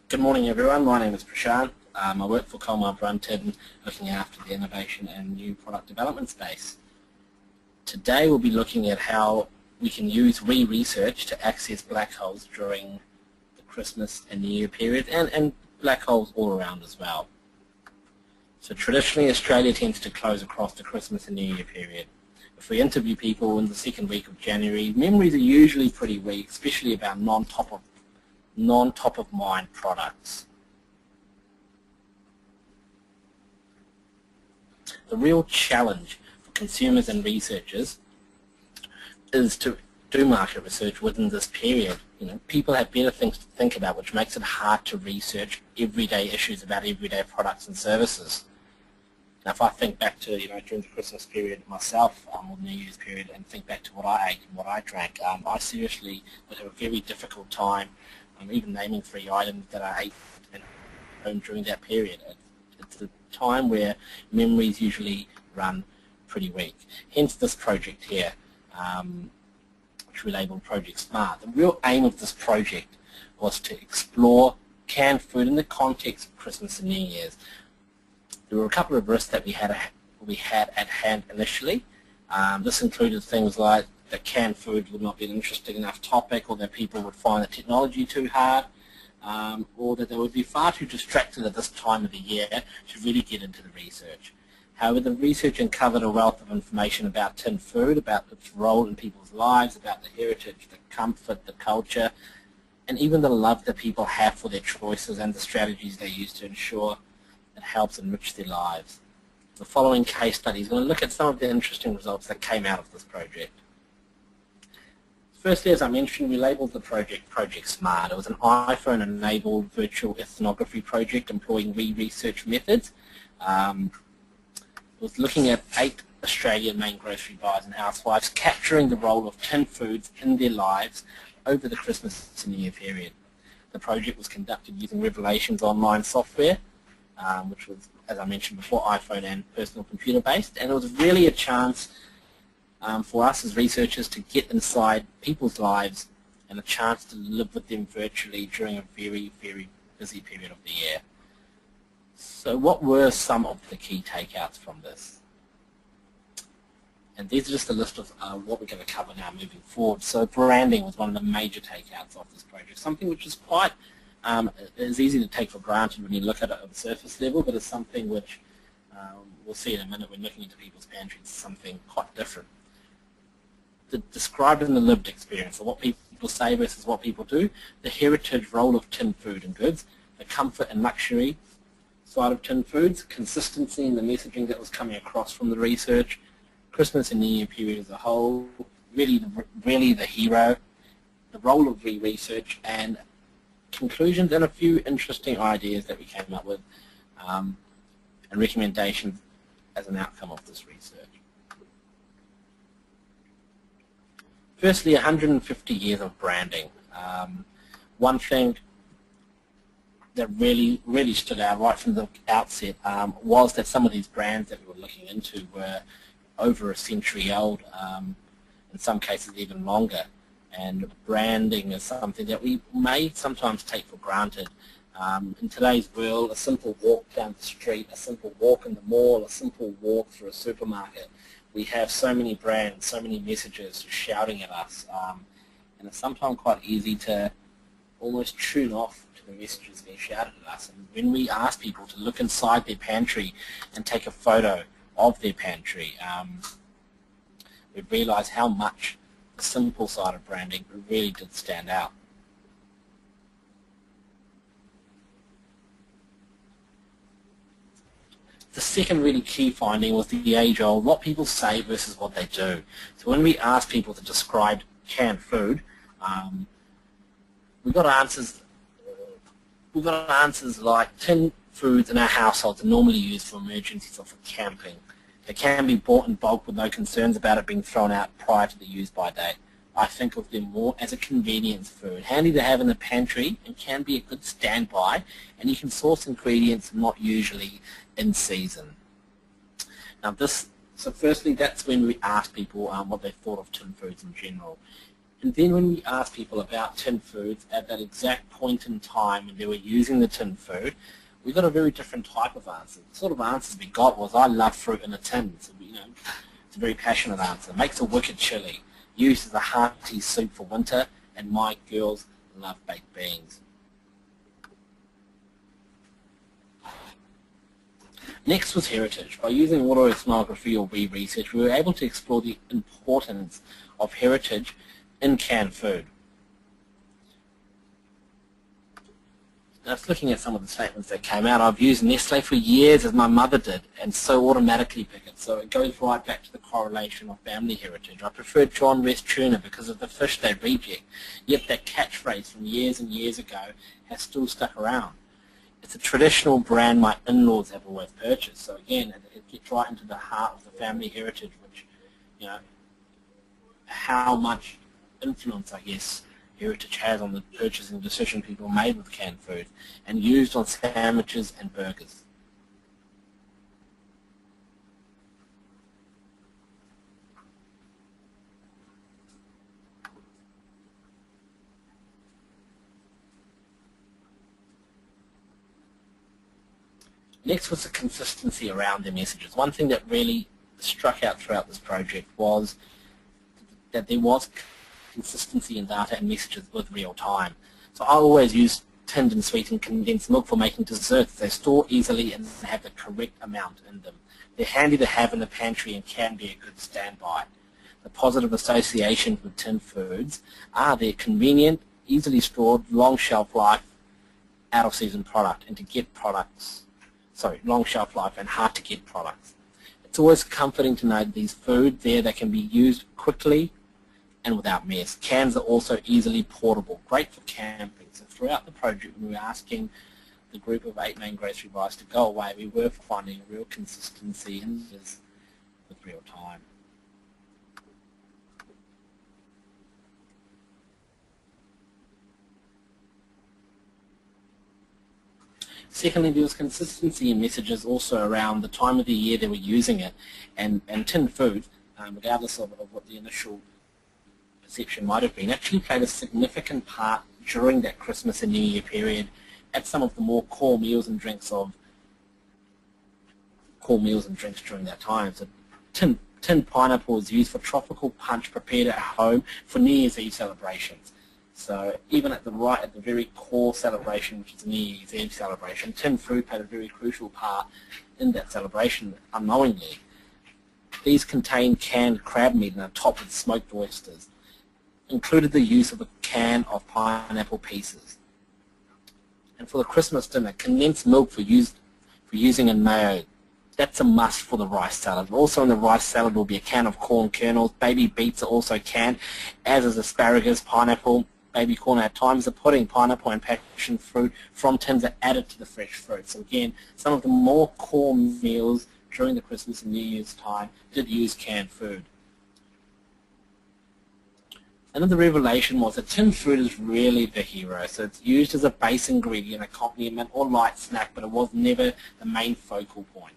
Good morning everyone, my name is Prashant. I work for Colmar Brunton looking after the innovation and new product development space. Today we'll be looking at how we can use research to access black holes during the Christmas and New Year period and black holes all around as well. So traditionally Australia tends to close across the Christmas and New Year period. If we interview people in the second week of January, memories are usually pretty weak, especially about non-top of mind products. The real challenge for consumers and researchers is to do market research within this period. People have better things to think about, which makes it hard to research everyday issues about everyday products and services. Now, if I think back to during the Christmas period myself, or New Year's period, and think back to what I ate and what I drank, I seriously would have a very difficult time even naming 3 items that I ate at home during that period. It's a time where memories usually run pretty weak. Hence this project here, which we labelled Project Smart. The real aim of this project was to explore canned food in the context of Christmas and New Year's. There were a couple of risks that we had at hand initially. This included things like that canned food would not be an interesting enough topic, or that people would find the technology too hard, or that they would be far too distracted at this time of the year to really get into the research. However, the research uncovered a wealth of information about tin food, about its role in people's lives, about the heritage, the comfort, the culture, and even the love that people have for their choices and the strategies they use to ensure it helps enrich their lives. The following case study is going to look at some of the interesting results that came out of this project. Firstly, as I mentioned, we labelled the project Project Smart. It was an iPhone-enabled virtual ethnography project employing research methods. It was looking at 8 Australian main grocery buyers and housewives, capturing the role of tin foods in their lives over the Christmas and New Year period. The project was conducted using Revelation's online software, which was, as I mentioned before, iPhone and personal computer based, and it was really a chance for us as researchers to get inside people's lives and a chance to live with them virtually during a very, very busy period of the year. So what were some of the key takeouts from this? And these are just a list of what we're going to cover now moving forward. So branding was one of the major takeouts of this project, something which is quite is easy to take for granted when you look at it at the surface level, but it's something which we'll see in a minute when looking into people's pantries, something quite different. Described in the lived experience, of what people say versus what people do, the heritage role of tin food and goods, the comfort and luxury side of tin foods, consistency in the messaging that was coming across from the research, Christmas and New Year period as a whole, really the hero, the role of research, and conclusions and a few interesting ideas that we came up with and recommendations as an outcome of this research. Firstly, 150 years of branding. One thing that really stood out right from the outset was that some of these brands that we were looking into were over a century old, in some cases even longer. And branding is something that we may sometimes take for granted. In today's world, a simple walk down the street, a simple walk in the mall, a simple walk through a supermarket, we have so many brands, so many messages shouting at us, and it's sometimes quite easy to almost tune off to the messages being shouted at us. And when we ask people to look inside their pantry and take a photo of their pantry, we realise how much the simple side of branding really did stand out. The second really key finding was the age-old, what people say versus what they do. So when we asked people to describe canned food, we got answers like tin foods in our households are normally used for emergencies or for camping. They can be bought in bulk with no concerns about it being thrown out prior to the use-by date. I think of them more as a convenience food, handy to have in the pantry and can be a good standby, and you can source ingredients not usually in season. Now so firstly, that's when we asked people what they thought of tin foods in general. And then when we asked people about tin foods at that exact point in time when they were using the tin food, we got a very different type of answer. The sort of answers we got was, I love fruit in a tin. So, it's a very passionate answer. Makes a wicked chili. Used as a hearty soup for winter, and my girls love baked beans. Next was heritage. By using autoethnography or research, we were able to explore the importance of heritage in canned food. Now, looking at some of the statements that came out, I've used Nestle for years as my mother did, and so automatically pick it. So it goes right back to the correlation of family heritage. I prefer John West tuna because of the fish they reject, yet that catchphrase from years and years ago has still stuck around. It's a traditional brand my in-laws have always purchased. So again, it gets right into the heart of the family heritage, which, how much influence, I guess, heritage has on the purchasing decision people made with canned food and used on sandwiches and burgers. Next was the consistency around their messages. One thing that really struck out throughout this project was that there was consistency in data and messages with real time. So I always use tinned and sweetened condensed milk for making desserts. They store easily and have the correct amount in them. They're handy to have in the pantry and can be a good standby. The positive associations with tinned foods are they're convenient, easily stored, long shelf life, out of season product, and to get products, long shelf life and hard to get products. It's always comforting to know these foods there that can be used quickly and without mess. Cans are also easily portable, great for camping. So throughout the project, when we were asking the group of 8 main grocery buyers to go away, we were finding a real consistency in this with real time. Secondly, there was consistency in messages also around the time of the year they were using it, and tinned food, regardless of what the initial perception might have been, actually played a significant part during that Christmas and New Year period at some of the more core meals and drinks during that time. So tinned pineapple is used for tropical punch prepared at home for New Year's Eve celebrations. So even at the very core celebration, which is the New Year's Eve celebration, tinned food played a very crucial part in that celebration unknowingly. These contain canned crab meat and are topped with smoked oysters. Included the use of a can of pineapple pieces. And for the Christmas dinner, condensed milk for using in mayo. That's a must for the rice salad. Also in the rice salad will be a can of corn kernels. Baby beets are also canned, as is asparagus, pineapple, baby corn. At times the pudding, pineapple and passion fruit from tins are added to the fresh fruit. So again, some of the more core meals during the Christmas and New Year's time did use canned food. Another revelation was that tinned food is really the hero. So it's used as a base ingredient, accompaniment, or light snack, but it was never the main focal point.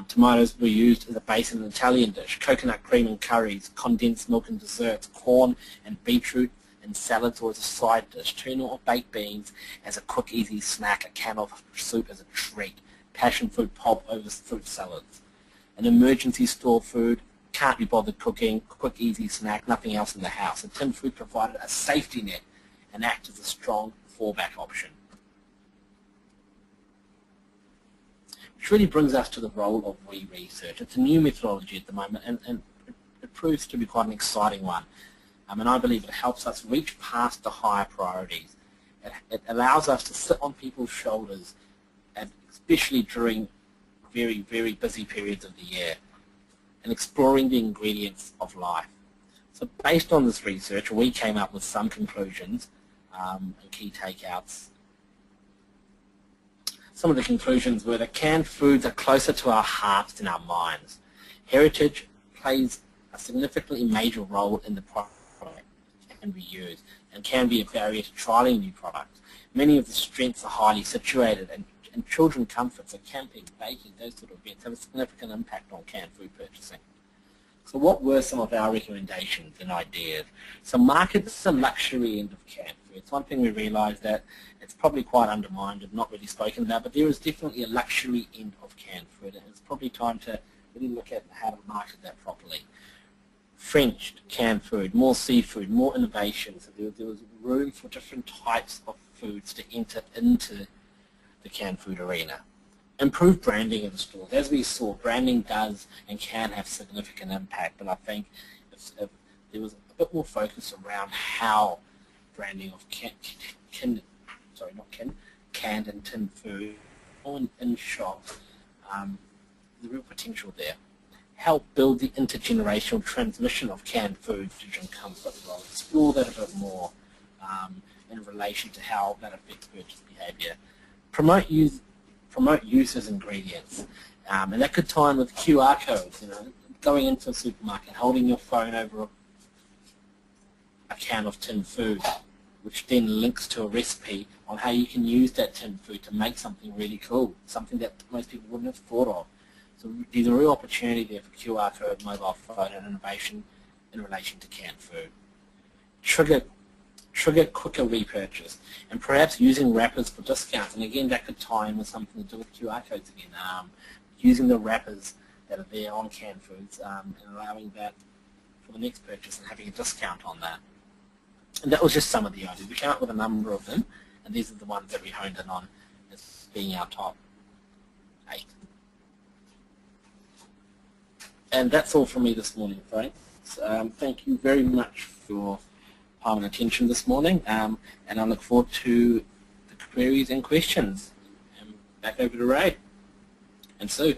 Tomatoes were used as a base in an Italian dish, coconut cream in curries, condensed milk in desserts, corn and beetroot in salads or as a side dish, tuna or baked beans as a quick, easy snack, a can of soup as a treat, passion fruit pulp over fruit salads. An emergency store food, can't be bothered cooking, quick, easy snack, nothing else in the house. And tinned food provided a safety net and acted as a strong fallback option. Which really brings us to the role of research. It's a new methodology at the moment, and it proves to be quite an exciting one. And I believe it helps us reach past the higher priorities. It allows us to sit on people's shoulders, and especially during very, very busy periods of the year, and exploring the ingredients of life. So based on this research, we came up with some conclusions and key takeouts. Some of the conclusions were that canned foods are closer to our hearts than our minds. Heritage plays a significantly major role in the product and reuse, and can be a barrier to trialing new products. Many of the strengths are highly situated, and children comfort, so camping, baking, those sort of events have a significant impact on canned food purchasing. So what were some of our recommendations and ideas? So market the luxury end of canned food. It's one thing we realised that it's probably quite undermined and not really spoken about, but there is definitely a luxury end of canned food, and it's probably time to really look at how to market that properly. French canned food, more seafood, more innovation. So there was room for different types of foods to enter into the canned food arena. Improve branding in stores. As we saw, branding does and can have significant impact, but I think if there was a bit more focus around how branding of canned and tin food in shops, the real potential there. Help build the intergenerational transmission of canned food to drink comfort as well. Explore that a bit more in relation to how that affects purchase behaviour. Promote use as ingredients, and that could tie in with QR codes. Going into a supermarket, holding your phone over a can of tin food, which then links to a recipe on how you can use that tin food to make something really cool, something that most people wouldn't have thought of. So there's a real opportunity there for QR code, mobile phone, and innovation in relation to canned food. Trigger quicker repurchase, and perhaps using wrappers for discounts. And again, that could tie in with something to do with QR codes again. Using the wrappers that are there on canned foods and allowing that for the next purchase and having a discount on that. And that was just some of the ideas. We came up with a number of them, and these are the ones that we honed in on as being our top 8. And that's all from me this morning, folks. Thank you very much for your time and attention this morning, and I look forward to the queries and questions. Back over to Ray and Sue.